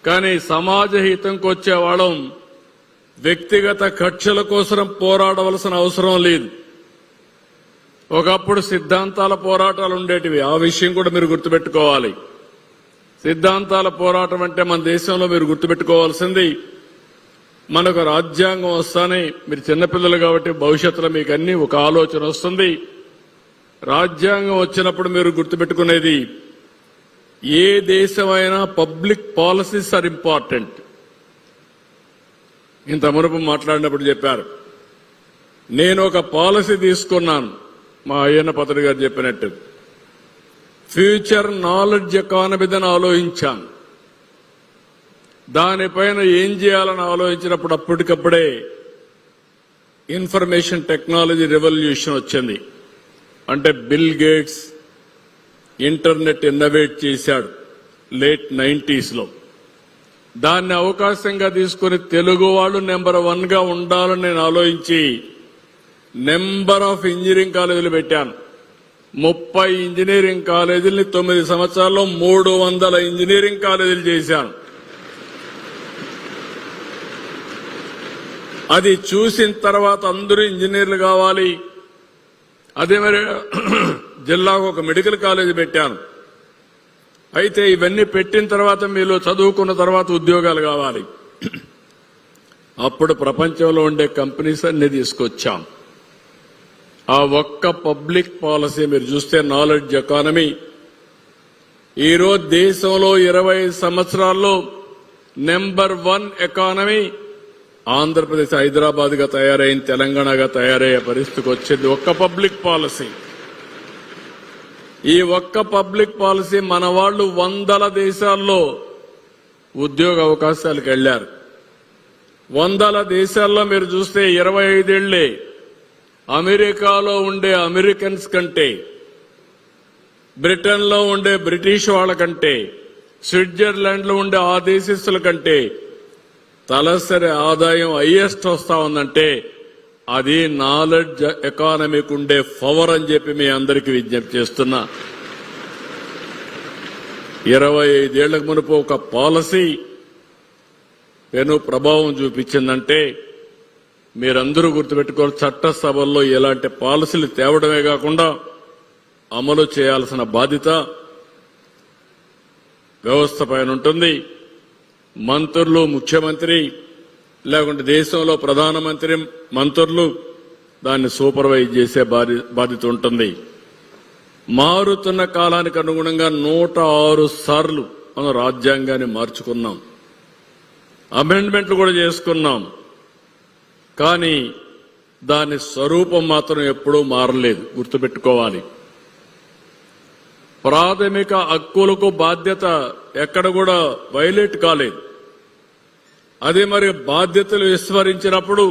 కానీ సమాజ హితంకు వచ్చేవాళ్ళం వ్యక్తిగత కక్షల కోసం పోరాడవలసిన అవసరం లేదు. ఒకప్పుడు సిద్ధాంతాల పోరాటాలు ఉండేటివి. ఆ విషయం కూడా మీరు గుర్తుపెట్టుకోవాలి. సిద్ధాంతాల పోరాటం అంటే మన దేశంలో మీరు గుర్తుపెట్టుకోవాల్సింది, మనకు రాజ్యాంగం వస్తానే, మీరు చిన్నపిల్లలు కాబట్టి భవిష్యత్తులో మీకు అన్ని ఒక ఆలోచన వస్తుంది. రాజ్యాంగం వచ్చినప్పుడు మీరు గుర్తుపెట్టుకునేది, ఏ దేశమైనా పబ్లిక్ పాలసీస్ ఆర్ ఇంపార్టెంట్. ఇంత మునుపు మాట్లాడినప్పుడు చెప్పారు, నేను ఒక పాలసీ తీసుకున్నాను, మా అయ్యన్న పత్రి గారు చెప్పినట్టు ఫ్యూచర్ నాలెడ్జ్ ఎకానమీని ఆలోచించాను. దానిపైన ఏం చేయాలని ఆలోచించినప్పుడు అప్పటికప్పుడే ఇన్ఫర్మేషన్ టెక్నాలజీ రెవల్యూషన్ వచ్చింది. అంటే బిల్ గేట్స్ ఇంటర్నెట్ ఇన్నోవేట్ చేశాడు లేట్ 90s లో. దాన్ని అవకాశంగా తీసుకుని తెలుగు వాళ్ళు నెంబర్ 1 గా ఉండాలని నేను ఆలోచించి నెంబర్ ఆఫ్ ఇంజనీరింగ్ కాలేజీలు పెట్టాను. 30 ఇంజనీరింగ్ కాలేజీల్ని 9 సంవత్సరాల్లో 300 ఇంజనీరింగ్ కాలేజీలు చేశాను. అది చూసిన తర్వాత అందరూ ఇంజనీర్లు కావాలి. అదే మరి జిల్లాకు ఒక మెడికల్ కాలేజీ పెట్టాను. అయితే ఇవన్నీ పెట్టిన తర్వాత మీలో చదువుకున్న తర్వాత ఉద్యోగాలు కావాలి. అప్పుడు ప్రపంచంలో ఉండే కంపెనీస్ అన్ని తీసుకొచ్చాం. ఆ ఒక్క పబ్లిక్ పాలసీ మీరు చూస్తే నాలెడ్జ్ ఎకానమీ ఈరోజు దేశంలో 20 సంవత్సరాల్లో నెంబర్ 1 ఎకానమీ ఆంధ్రప్రదేశ్ హైదరాబాద్ గా తయారైంది, తెలంగాణగా తయారయ్యే పరిస్థితికి వచ్చింది ఒక్క పబ్లిక్ పాలసీ. ఈ ఒక్క పబ్లిక్ పాలసీ మన వాళ్ళు 100 దేశాల్లో ఉద్యోగ అవకాశాలకు వెళ్లారు. 100 దేశాల్లో మీరు చూస్తే 25 ఏళ్లే అమెరికాలో ఉండే అమెరికన్స్ కంటే, బ్రిటన్లో ఉండే బ్రిటిష్ వాళ్ళ కంటే, స్విట్జర్లాండ్ లో ఉండే ఆ దేశస్తుల కంటే తలసరి ఆదాయం హైయెస్ట్ వస్తా ఉందంటే అది నాలెడ్జ్ ఎకానమీకి ఉండే పవర్ అని చెప్పి మీ అందరికీ విజ్ఞప్తి చేస్తున్నా. 25 ఏళ్లకు మునుపు ఒక పాలసీ పెను ప్రభావం చూపించిందంటే మీరందరూ గుర్తుపెట్టుకోవాలి, చట్టసభల్లో ఎలాంటి పాలసీలు తేవడమే కాకుండా అమలు చేయాల్సిన బాధ్యత వ్యవస్థ పైన ఉంటుంది. మంత్రులు, ముఖ్యమంత్రి లేకుంటే దేశంలో ప్రధానమంత్రి, మంత్రులు దాన్ని సూపర్వైజ్ చేసే బాధ్యత ఉంటుంది. మారుతున్న కాలానికి అనుగుణంగా 106 సార్లు మనం రాజ్యాంగాన్ని మార్చుకున్నాం, అమెండ్మెంట్లు కూడా చేసుకున్నాం. కానీ దాని స్వరూపం మాత్రం ఎప్పుడూ మారలేదు. గుర్తుపెట్టుకోవాలి, ప్రాథమిక హక్కులకు బాధ్యత ఎక్కడ కూడా వైలేట్ కాలేదు. అదే మరి బాధ్యతలు విస్మరించినప్పుడు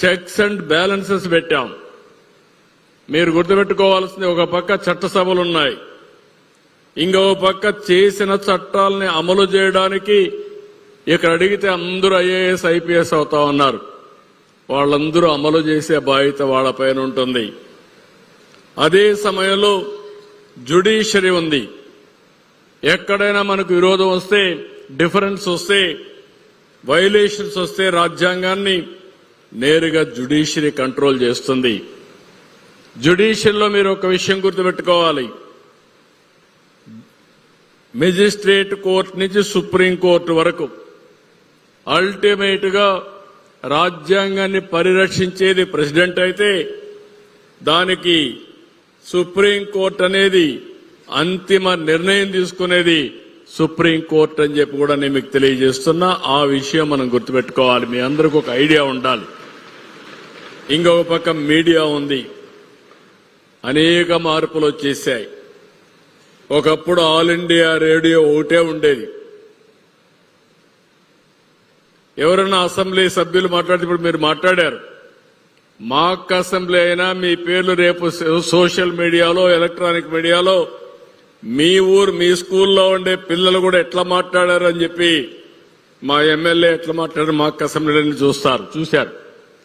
చెక్స్ అండ్ బ్యాలెన్సెస్ పెట్టాం. మీరు గుర్తుపెట్టుకోవాల్సింది, ఒక పక్క చట్టసభలున్నాయి, ఇంకో పక్క చేసిన చట్టాలని అమలు చేయడానికి ఇక్కడ అడిగితే అందరూ ఐఏఎస్ ఐపీఎస్ అవుతా ఉన్నారు. వాళ్ళందరూ అమలు చేసే బాధ్యత వాళ్ళపైన ఉంటుంది. అదే సమయంలో జ్యుడిషియరీ ఉంది. ఎక్కడైనా మనకు విరోధం వస్తే, డిఫరెన్స్ వస్తే, వైలేషన్స్ వస్తే రాజ్యాంగాన్ని నేరుగా జ్యుడిషియరీ కంట్రోల్ చేస్తుంది. జ్యుడిషియరీలో మీరు ఒక విషయం గుర్తుపెట్టుకోవాలి, మెజిస్ట్రేట్ కోర్టు నుంచి సుప్రీంకోర్టు వరకు అల్టిమేట్ గా రాజ్యాంగాన్ని పరిరక్షించేది ప్రెసిడెంట్ అయితే, దానికి సుప్రీంకోర్టు అనేది అంతిమ నిర్ణయం తీసుకునేది సుప్రీంకోర్టు అని చెప్పి కూడా నేను మీకు తెలియజేస్తున్నా. ఆ విషయం మనం గుర్తుపెట్టుకోవాలి, మీ అందరికీ ఒక ఐడియా ఉండాలి. ఇంకొక పక్క మీడియా ఉంది, అనేక మార్పులు వచ్చేసాయి. ఒకప్పుడు ఆల్ ఇండియా రేడియో ఒకటే ఉండేది. ఎవరైనా అసెంబ్లీ సభ్యులు మాట్లాడితే, ఇప్పుడు మీరు మాట్లాడారు, మాక్ అసెంబ్లీ అయినా మీ పేర్లు రేపు సోషల్ మీడియాలో, ఎలక్ట్రానిక్ మీడియాలో మీ ఊరు, మీ స్కూల్లో ఉండే పిల్లలు కూడా ఎట్లా మాట్లాడారు అని చెప్పి మా ఎమ్మెల్యే ఎట్లా మాట్లాడారు మాక్ అసెంబ్లీని చూశారు.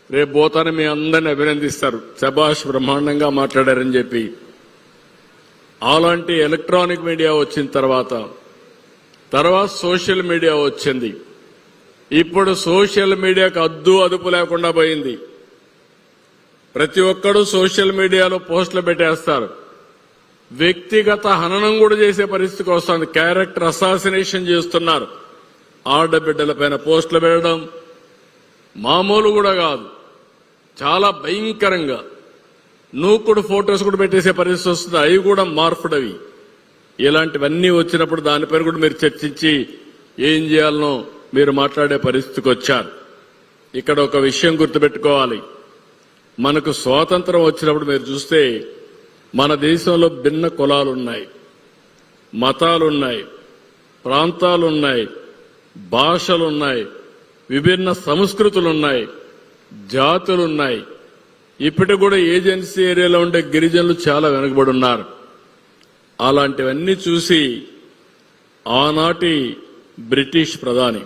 రేపు పోతానే మీ అందరిని అభినందిస్తారు, శభాష్ బ్రహ్మాండంగా మాట్లాడారని చెప్పి. అలాంటి ఎలక్ట్రానిక్ మీడియా వచ్చిన తర్వాత తర్వాత సోషల్ మీడియా వచ్చింది. ఇప్పుడు సోషల్ మీడియాకు అదుపు లేకుండా పోయింది. ప్రతి ఒక్కరూ సోషల్ మీడియాలో పోస్టులు పెట్టేస్తారు. వ్యక్తిగత హననం కూడా చేసే పరిస్థితికి వస్తుంది. క్యారెక్టర్ అసాసినేషన్ చేస్తున్నారు. ఆడబిడ్డలపైన పోస్టులు పెట్టడం మామూలు కూడా కాదు, చాలా భయంకరంగా. నూకుడు ఫోటోస్ కూడా పెట్టేసే పరిస్థితి వస్తుంది. అవి కూడా మార్పుడవి. ఇలాంటివన్నీ వచ్చినప్పుడు దానిపైన కూడా మీరు చర్చించి ఏం చేయాలనో మీరు మాట్లాడే పరిస్థితికి వచ్చారు. ఇక్కడ ఒక విషయం గుర్తుపెట్టుకోవాలి. మనకు స్వాతంత్రం వచ్చినప్పుడు మీరు చూస్తే మన దేశంలో భిన్న కులాలున్నాయి, మతాలున్నాయి, ప్రాంతాలున్నాయి, భాషలున్నాయి, విభిన్న సంస్కృతులున్నాయి, జాతులున్నాయి. ఇప్పటికి కూడా ఏజెన్సీ ఏరియాలో ఉండే గిరిజనులు చాలా వెనుకబడి ఉన్నారు. అలాంటివన్నీ చూసి ఆనాటి బ్రిటిష్ ప్రధాని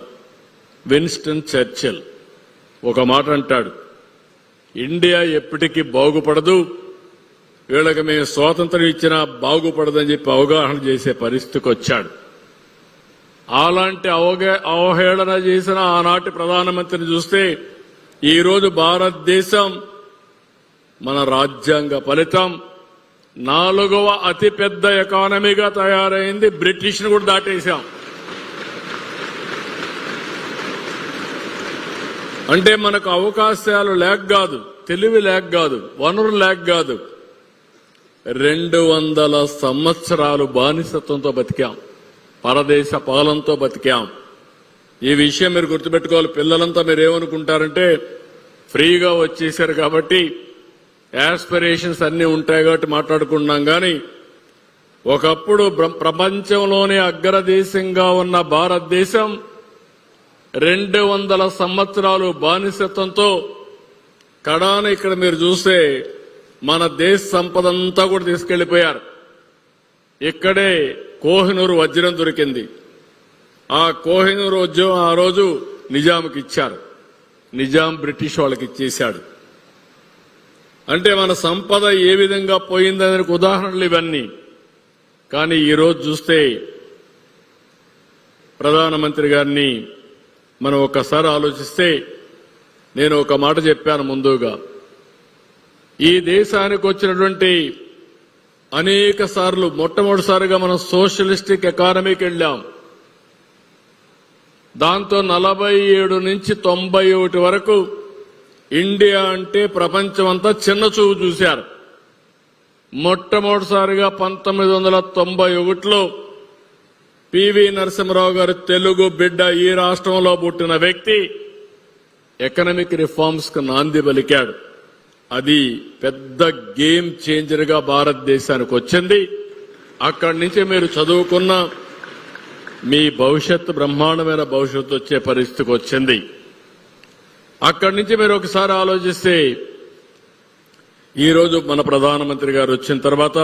విన్స్టన్ చర్చిల్ ఒక మాట అంటాడు, ఇండియా ఎప్పటికీ బాగుపడదు, వీళ్ళకి మేము స్వాతంత్రం ఇచ్చినా బాగుపడదని చెప్పి అవగాహన చేసే పరిస్థితికి వచ్చాడు. అలాంటి అవహేళన చేసిన ఆనాటి ప్రధానమంత్రిని చూస్తే ఈరోజు భారతదేశం మన రాజ్యాంగ ఫలితం 4వ అతిపెద్ద ఎకానమీగా తయారైంది. బ్రిటిష్ ను కూడా దాటేశాం. అంటే మనకు అవకాశాలు లేక కాదు, తెలివి లేక కాదు, వనరులు లేక కాదు, 200 సంవత్సరాలు బానిసత్వంతో బతికాం, పరదేశ పాలనతో బతికాం. ఈ విషయం మీరు గుర్తుపెట్టుకోవాలి. పిల్లలంతా మీరు ఏమనుకుంటారంటే ఫ్రీగా వచ్చేశారు కాబట్టి యాస్పిరేషన్స్ అన్నీ ఉంటాయి కాబట్టి మాట్లాడుకుంటున్నాం. కానీ ఒకప్పుడు ప్రపంచంలోనే అగ్రదేశంగా ఉన్న భారతదేశం 200 సంవత్సరాలు బానిసత్వంతో కడాన ఇక్కడ మీరు చూస్తే మన దేశ సంపద అంతా కూడా తీసుకెళ్లిపోయారు. ఇక్కడే కోహినూరు వజ్రం దొరికింది. ఆ కోహినూరు వజ్రం ఆ రోజు నిజాంకి ఇచ్చారు. నిజాం బ్రిటిష్ వాళ్ళకి ఇచ్చేశాడు. అంటే మన సంపద ఏ విధంగా పోయిందనే ఉదాహరణలు ఇవన్నీ. కానీ ఈరోజు చూస్తే ప్రధానమంత్రి గారిని మనం ఒక్కసారి ఆలోచిస్తే, నేను ఒక మాట చెప్పాను ముందుగా, ఈ దేశానికి వచ్చినటువంటి అనేక సార్లు మొట్టమొదటిసారిగా మనం సోషలిస్టిక్ ఎకానమీకి వెళ్ళాం. దాంతో 47 నుంచి 91 వరకు ఇండియా అంటే ప్రపంచం అంతా చిన్న చూపు చూశారు. మొట్టమొదటిసారిగా 1991లో పివి నరసింహరావు గారు తెలుగు బిడ్డ, ఈ రాష్ట్రంలో పుట్టిన వ్యక్తి ఎకనామిక్ రిఫార్మ్స్ కు నాంది పలికాడు. అది పెద్ద గేమ్ చేంజర్ గా భారతదేశానికి వచ్చింది. అక్కడి నుంచి మీరు చదువుకున్న మీ భవిష్యత్తు బ్రహ్మాండమైన భవిష్యత్తు వచ్చే పరిస్థితికి వచ్చింది. అక్కడి నుంచి మీరు ఒకసారి ఆలోచిస్తే ఈరోజు మన ప్రధానమంత్రి గారు వచ్చిన తర్వాత